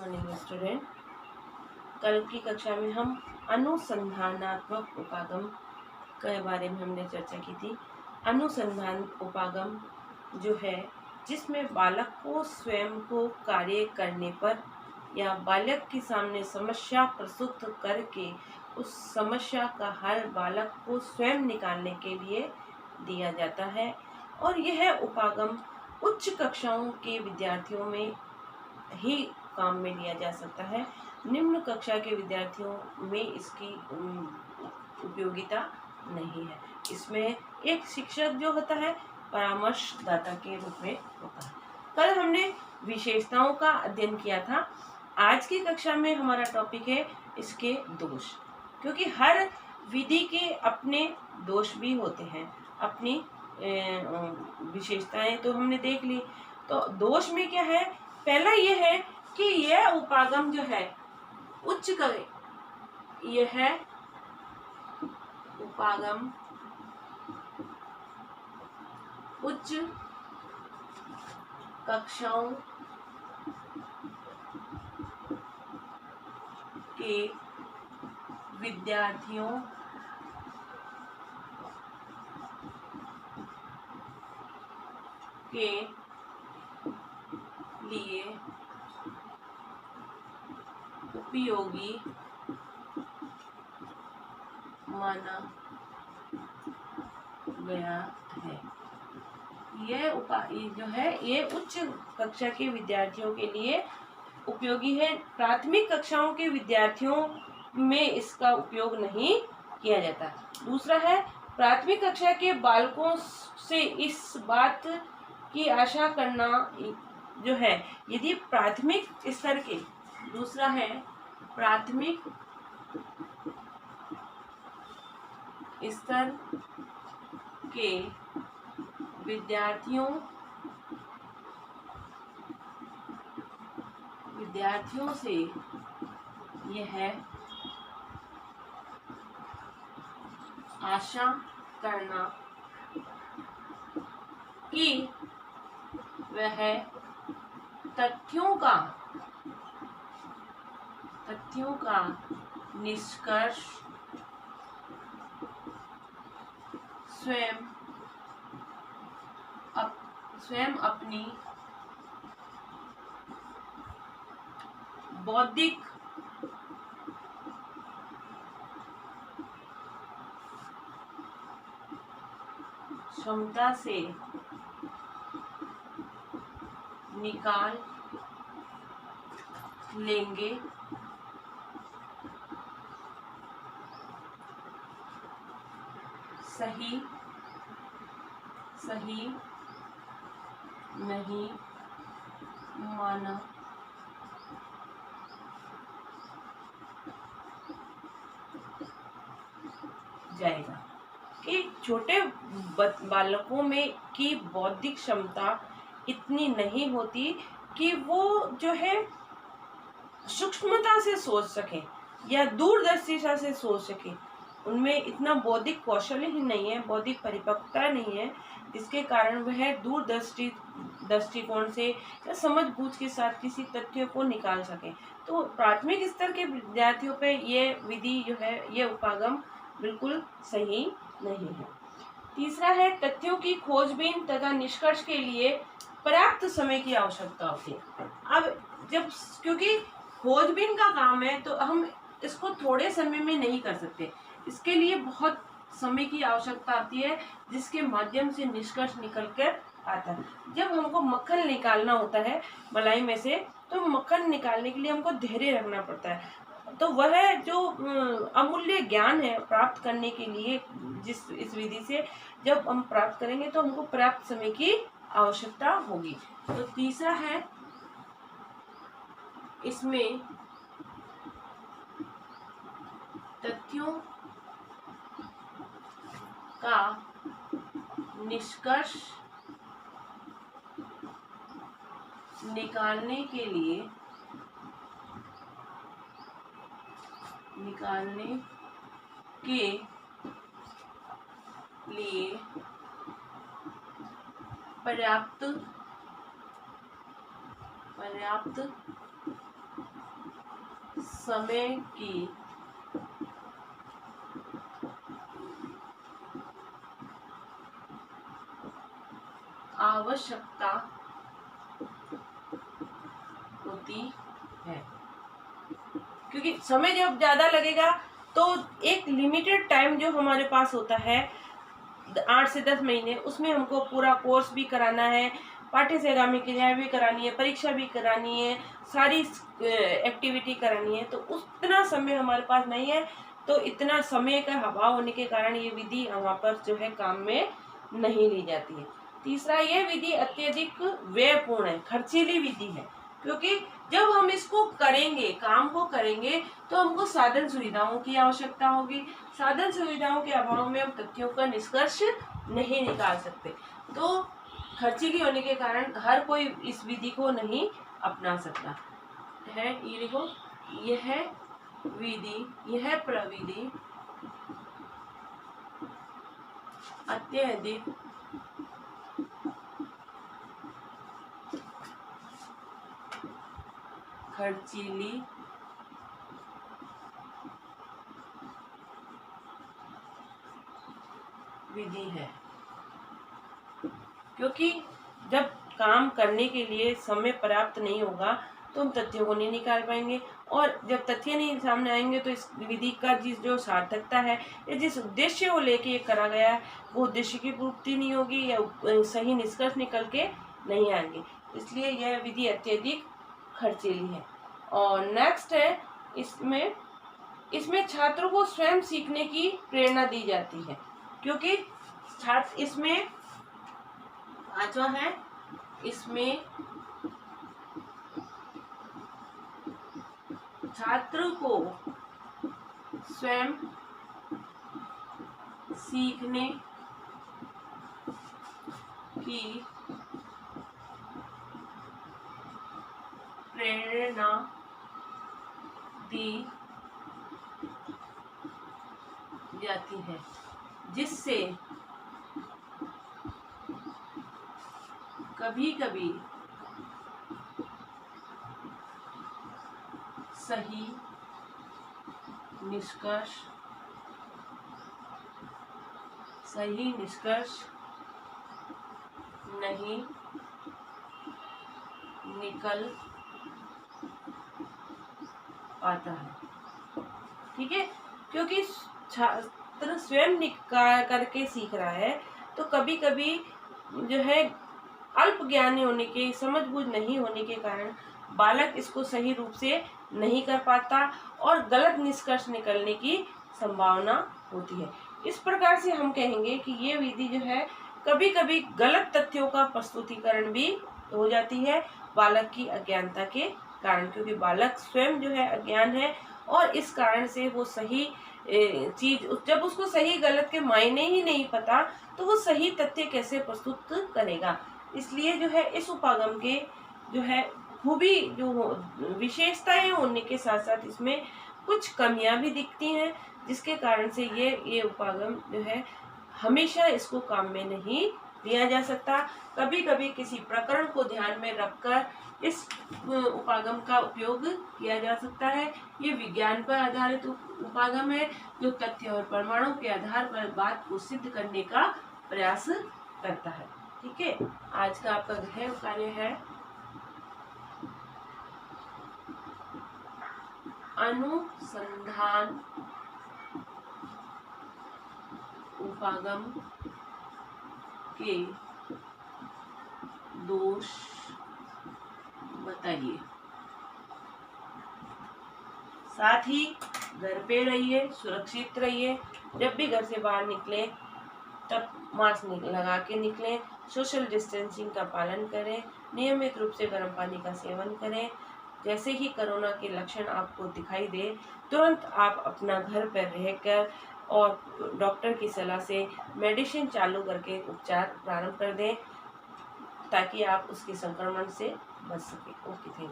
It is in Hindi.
Morning student. कल की कक्षा में हम अनुसंधानात्मक उपागम के बारे में हमने चर्चा की थी। अनुसंधान उपागम जो है जिसमें बालक को स्वयं को कार्य करने पर या बालक के सामने समस्या प्रस्तुत करके उस समस्या का हल बालक को स्वयं निकालने के लिए दिया जाता है, और यह उपागम उच्च कक्षाओं के विद्यार्थियों में ही काम में लिया जा सकता है। निम्न कक्षा के विद्यार्थियों में इसकी उपयोगिता नहीं है। इसमें एक शिक्षक जो होता है परामर्शदाता के रूप में होता है। कल हमने विशेषताओं का अध्ययन किया था। आज की कक्षा में हमारा टॉपिक है इसके दोष, क्योंकि हर विधि के अपने दोष भी होते हैं, अपनी विशेषताएं तो हमने देख ली। तो दोष में क्या है? पहला ये है कि यह उपागम जो है यह उपागम उच्च कक्षाओं के विद्यार्थियों के लिए उपयोगी माना गया है। ये जो है ये उच्च कक्षा के विद्यार्थियों के लिए उपयोगी है। प्राथमिक कक्षाओं के विद्यार्थियों में इसका उपयोग नहीं किया जाता। दूसरा है प्राथमिक कक्षा के बालकों से इस बात की आशा करना जो है, यदि प्राथमिक स्तर के दूसरा है प्राथमिक स्तर के विद्यार्थियों से यह आशा करना कि वह तथ्यों का निष्कर्ष स्वयं अपनी बौद्धिक क्षमता से निकाल लेंगे। सही नहीं माना जाएगा कि छोटे बालकों में की बौद्धिक क्षमता इतनी नहीं होती कि वो जो है सूक्ष्मता से सोच सके या दूरदर्शिता से सोच सके। उनमें इतना बौद्धिक कौशल ही नहीं है, बौद्धिक परिपक्वता नहीं है, जिसके कारण वह दृष्टिकोण से या समझबूझ के साथ किसी तथ्य को निकाल सके। तो प्राथमिक स्तर के विद्यार्थियों पे ये विधि जो है ये उपागम बिल्कुल सही नहीं है। तीसरा है तथ्यों की खोजबीन तथा निष्कर्ष के लिए पर्याप्त समय की आवश्यकता होती है। अब जब क्योंकि खोजबीन का काम है तो हम इसको थोड़े समय में नहीं कर सकते, इसके लिए बहुत समय की आवश्यकता आती है, जिसके माध्यम से निष्कर्ष निकल कर आता है। जब हमको मक्खन निकालना होता है मलाई में से, तो मक्खन निकालने के लिए हमको धैर्य रखना पड़ता है। तो वह जो अमूल्य ज्ञान है प्राप्त करने के लिए इस विधि से जब हम प्राप्त करेंगे तो हमको पर्याप्त समय की आवश्यकता होगी। तो तीसरा है इसमें तथ्यों का निष्कर्ष निकालने के लिए पर्याप्त समय की आवश्यकता होती है, क्योंकि समय जब ज्यादा लगेगा तो एक लिमिटेड टाइम जो हमारे पास होता है 8 से 10 महीने, उसमें हमको पूरा कोर्स भी कराना है, पाठ्यसेगामी क्रिया भी करानी है, परीक्षा भी करानी है, सारी एक्टिविटी करानी है, तो उतना समय हमारे पास नहीं है। तो इतना समय का अभाव होने के कारण ये विधि वहाँ पर जो है काम में नहीं ली जाती है। तीसरा, ये विधि अत्यधिक व्ययपूर्ण है, खर्चीली विधि है, क्योंकि जब हम इसको करेंगे, काम को करेंगे, तो हमको साधन सुविधाओं की आवश्यकता होगी। साधन सुविधाओं के अभाव में हम तथ्यों का निष्कर्ष नहीं निकाल सकते। तो खर्चीली होने के कारण हर कोई इस विधि को नहीं अपना सकता है। ये देखो, यह विधि, यह प्रविधि अत्यधिक खर्चीली विधि है, क्योंकि जब काम करने के लिए समय पर्याप्त नहीं होगा तो हम तथ्यों को नहीं निकाल पाएंगे, और जब तथ्य नहीं सामने आएंगे तो इस विधि का जो सार्थकता है या जिस उद्देश्य को लेके ये करा गया है वो उद्देश्य की पूर्ति नहीं होगी या सही निष्कर्ष निकल के नहीं आएंगे। इसलिए यह विधि अत्यधिक खर्चीली है। और नेक्स्ट है, इसमें छात्रों को स्वयं सीखने की प्रेरणा दी जाती है, क्योंकि छात्र इसमें पांचवा है, इसमें छात्र को स्वयं सीखने की प्रेरणा दी जाती है, जिससे कभी कभी सही निष्कर्ष नहीं निकल पाता है। ठीक है, क्योंकि छात्र स्वयं करके सीख रहा है, तो कभी कभी जो है अल्प ज्ञानी होने के, समझबूझ नहीं होने के कारण बालक इसको सही रूप से नहीं कर पाता और गलत निष्कर्ष निकलने की संभावना होती है। इस प्रकार से हम कहेंगे कि ये विधि जो है कभी कभी गलत तथ्यों का प्रस्तुतिकरण भी हो जाती है बालक की अज्ञानता के कारण, क्योंकि बालक स्वयं जो है अज्ञान है और इस कारण से वो सही चीज, जब उसको सही गलत के मायने ही नहीं पता तो वो सही तथ्य कैसे प्रस्तुत करेगा। इसलिए जो है इस उपागम के जो है खूबी, जो विशेषताएं होने के साथ साथ इसमें कुछ कमियां भी दिखती हैं, जिसके कारण से ये उपागम जो है हमेशा इसको काम में नहीं लिया जा सकता। कभी कभी किसी प्रकरण को ध्यान में रखकर इस उपागम का उपयोग किया जा सकता है। ये विज्ञान पर आधारित उपागम है, जो तथ्य और प्रमाणों के आधार पर बात को सिद्ध करने का प्रयास करता है। ठीक है, आज का आपका गृह कार्य है अनुसंधान उपागम के दोष बताइए। साथ ही घर पे रहिए, सुरक्षित रहिए, जब भी घर से बाहर निकले तब मास्क लगा के निकलें, सोशल डिस्टेंसिंग का पालन करें, नियमित रूप से गर्म पानी का सेवन करें। जैसे ही कोरोना के लक्षण आपको दिखाई दे, तुरंत आप अपना घर पर रहकर और डॉक्टर की सलाह से मेडिसिन चालू करके उपचार प्रारंभ कर दें, ताकि आप उसके संक्रमण से बच सकें। Okay, thank you.